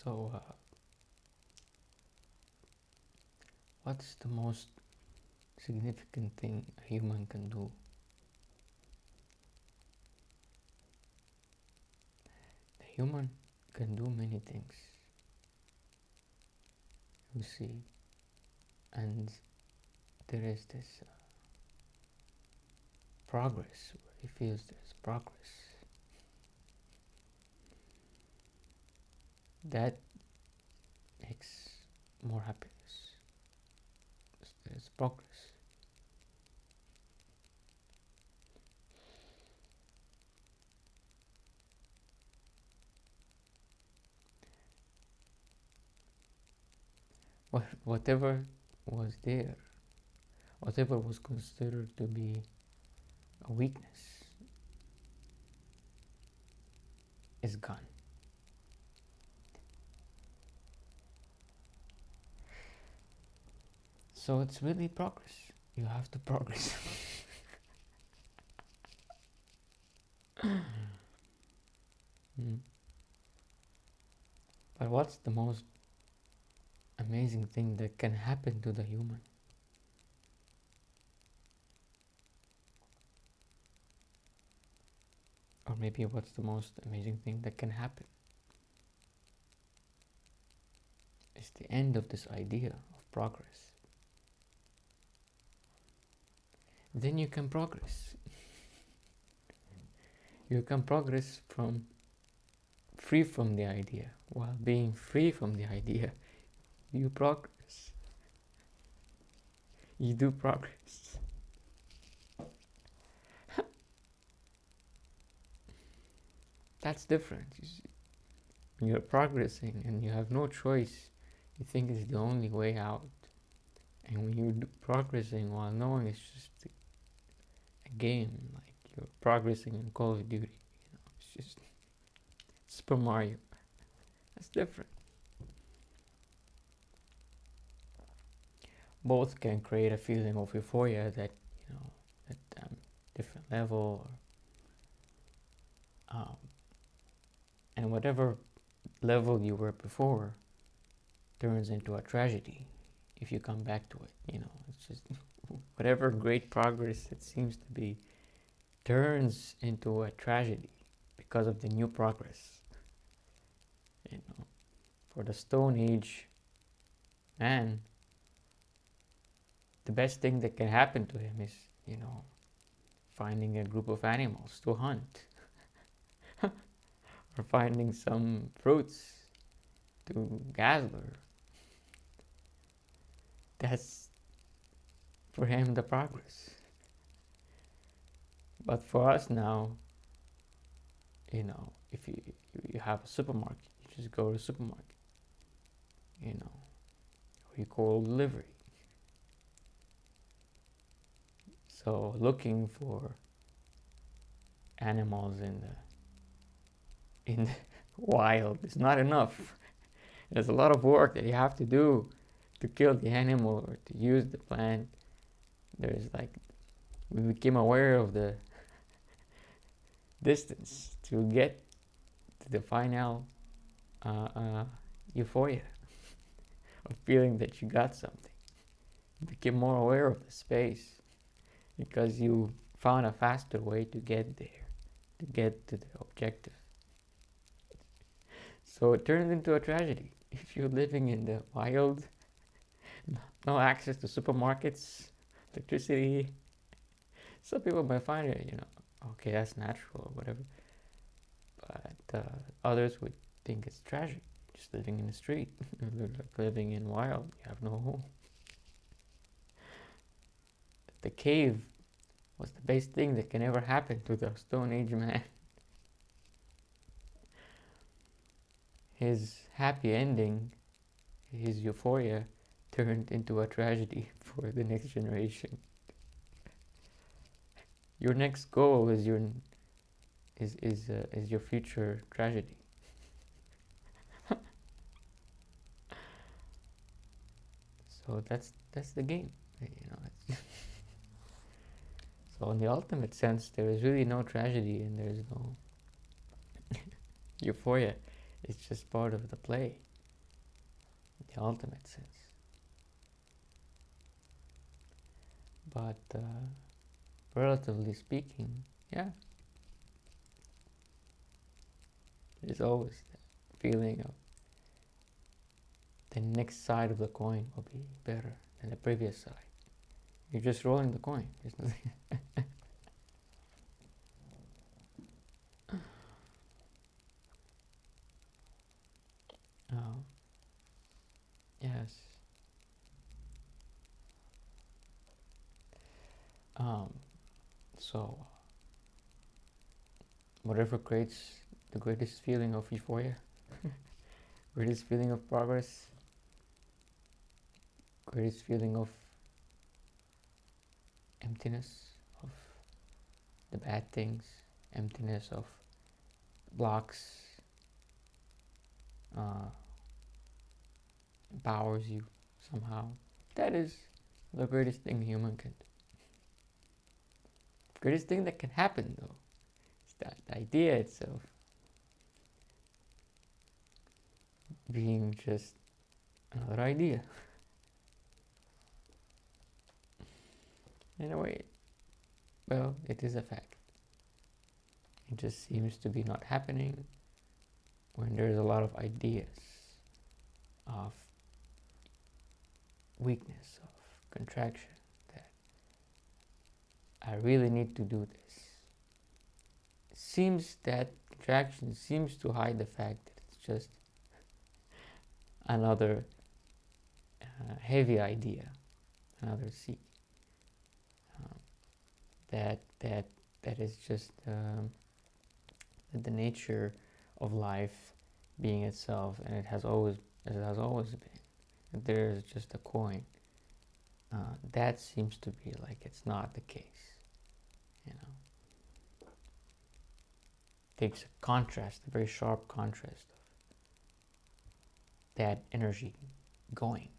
So, what's the most significant thing a human can do? The human can do many things, you see, and there is this progress where he feels there's progress. That makes more happiness. There's progress. Whatever was there, whatever was considered to be a weakness, is gone. So it's really progress. You have to progress. But what's the most amazing thing that can happen to the human? Or maybe what's the most amazing thing that can happen? It's the end of this idea of progress. Then you can progress. You can progress from free from the idea. While being free from the idea, you progress. You do progress. That's different. You see. When you're progressing and you have no choice, you think it's the only way out. And when you're progressing while knowing it's just a game, like you're progressing in Call of Duty, it's just Super Mario. That's different. Both can create a feeling of euphoria that, at different level, and whatever level you were before turns into a tragedy if you come back to it. It's just whatever great progress it seems to be turns into a tragedy because of the new progress. For the Stone Age man, the best thing that can happen to him is, finding a group of animals to hunt. Or finding some fruits to gather. That's for him the progress. But for us now, if you have a supermarket, you just go to the supermarket, or you call delivery. So looking for animals in the wild is not enough. There's a lot of work that you have to do to kill the animal or to use the plant. We became aware of the distance to get to the final euphoria of feeling that you got something. You became more aware of the space because you found a faster way to get there, to get to the objective. So it turned into a tragedy. If you're living in the wild, no access to supermarkets, electricity, some people might find it, okay, that's natural or whatever. But others would think it's tragic, just living in the street, like living in wild, you have no home. The cave was the best thing that can ever happen to the Stone Age man. His happy ending, his euphoria, turned into a tragedy for the next generation. Your next goal is your future tragedy. So that's the game, So in the ultimate sense, there is really no tragedy and there is no euphoria. It's just part of the play. the ultimate sense. But relatively speaking, yeah, there's always the feeling of the next side of the coin will be better than the previous side. You're just rolling the coin. There's nothing. Oh, yes. Um, so, whatever creates the greatest feeling of euphoria, greatest feeling of progress, greatest feeling of emptiness, of the bad things, emptiness of blocks, uh, empowers you somehow. That is the greatest thing a human can do. The greatest thing that can happen, though, is that the idea itself being just another idea. In a way, well, it is a fact. It just seems to be not happening when there's a lot of ideas of weakness, of contraction, that I really need to do this. Seems that contraction seems to hide the fact that it's just another heavy idea, another seed that is just the nature of life being itself, and it has always been. And there's just a coin. That seems to be like it's not the case, you know. Takes a contrast, a very sharp contrast of that energy going,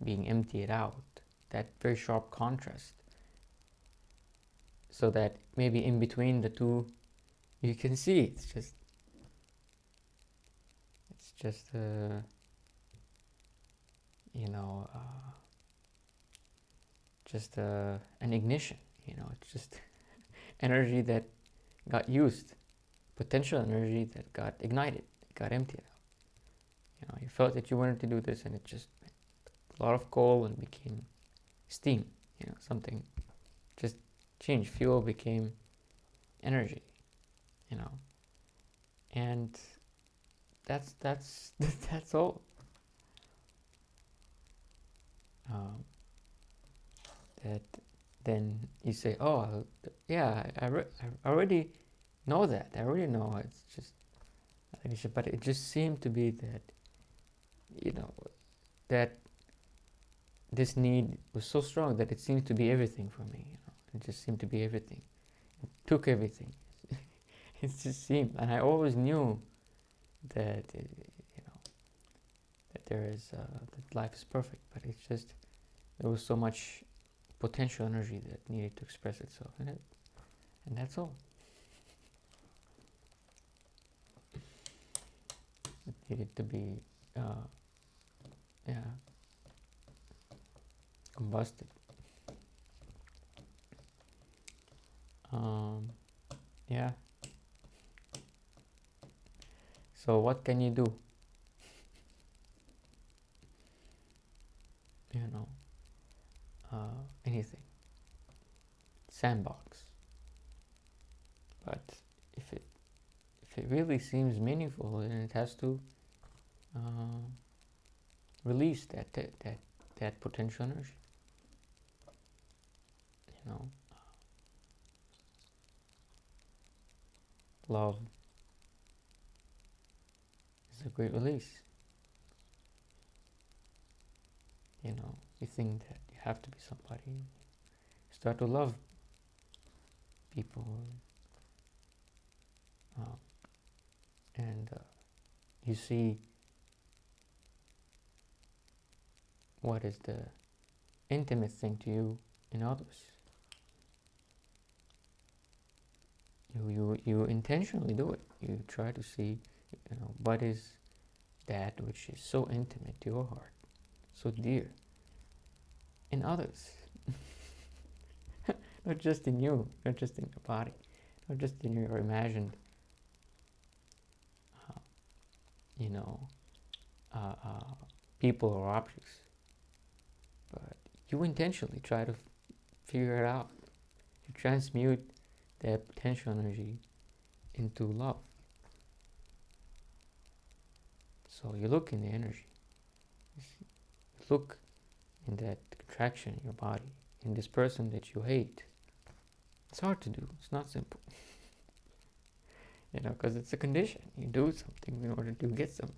being emptied out, that very sharp contrast, so that maybe in between the two you can see it's just you know, just an ignition, you know. It's just energy that got used, potential energy that got ignited, got emptied out. You know, you felt that you wanted to do this, and it just a lot of coal and became steam. You know, something just changed. Fuel became energy. You know, and that's that's all. That then you say, oh yeah, I already know that. I already know it's just, but it just seemed to be that, you know, that this need was so strong that it seemed to be everything for me. You know, it just seemed to be everything. It took everything. It just seemed, and I always knew that you know, that there is that life is perfect, but it's just there was so much potential energy that needed to express itself in it, and that's all. It needed to be, yeah, combusted. Yeah. So what can you do? You know, anything. Sandbox. But if it really seems meaningful, then it has to release that potential energy. You know, love is a great release. You know, you think that you have to be somebody, you start to love people, and you see what is the intimate thing to you in others. You intentionally do it. You try to see, you know, what is that which is so intimate to your heart, so dear, in others. Not just in you, not just in your body, not just in your imagined, uh, you know, people or objects, but you intentionally try to figure it out. You transmute that potential energy into love. So you look in the energy, you look in that contraction in your body, in this person that you hate. It's hard to do, it's not simple. Because it's a condition. You do something in order to get somewhere.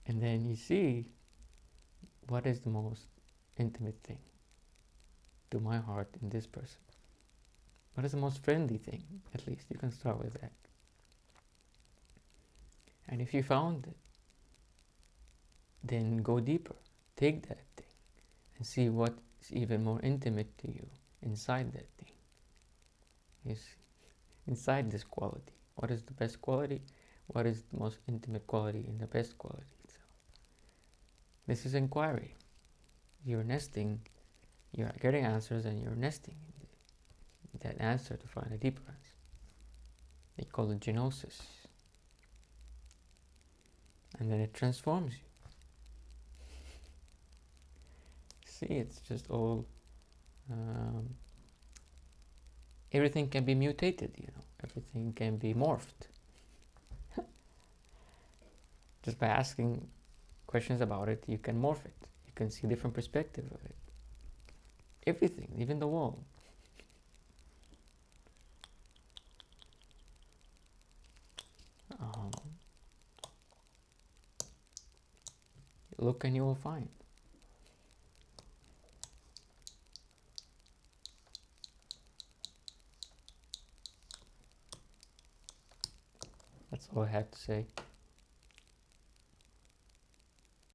And then you see what is the most intimate thing to my heart in this person. What is the most friendly thing? At least you can start with that. And if you found it, then go deeper. Take that thing and see what is even more intimate to you inside that thing. Is inside this quality. What is the best quality? What is the most intimate quality in the best quality itself? This is inquiry. You're nesting, you're getting answers and you're nesting in that answer to find a deeper answer. They call it genosis. And then it transforms you. See, it's just all, everything can be mutated, everything can be morphed. Just by asking questions about it, you can morph it. You can see different perspective of it. Everything, even the wall. Look and you will find. That's all I have to say.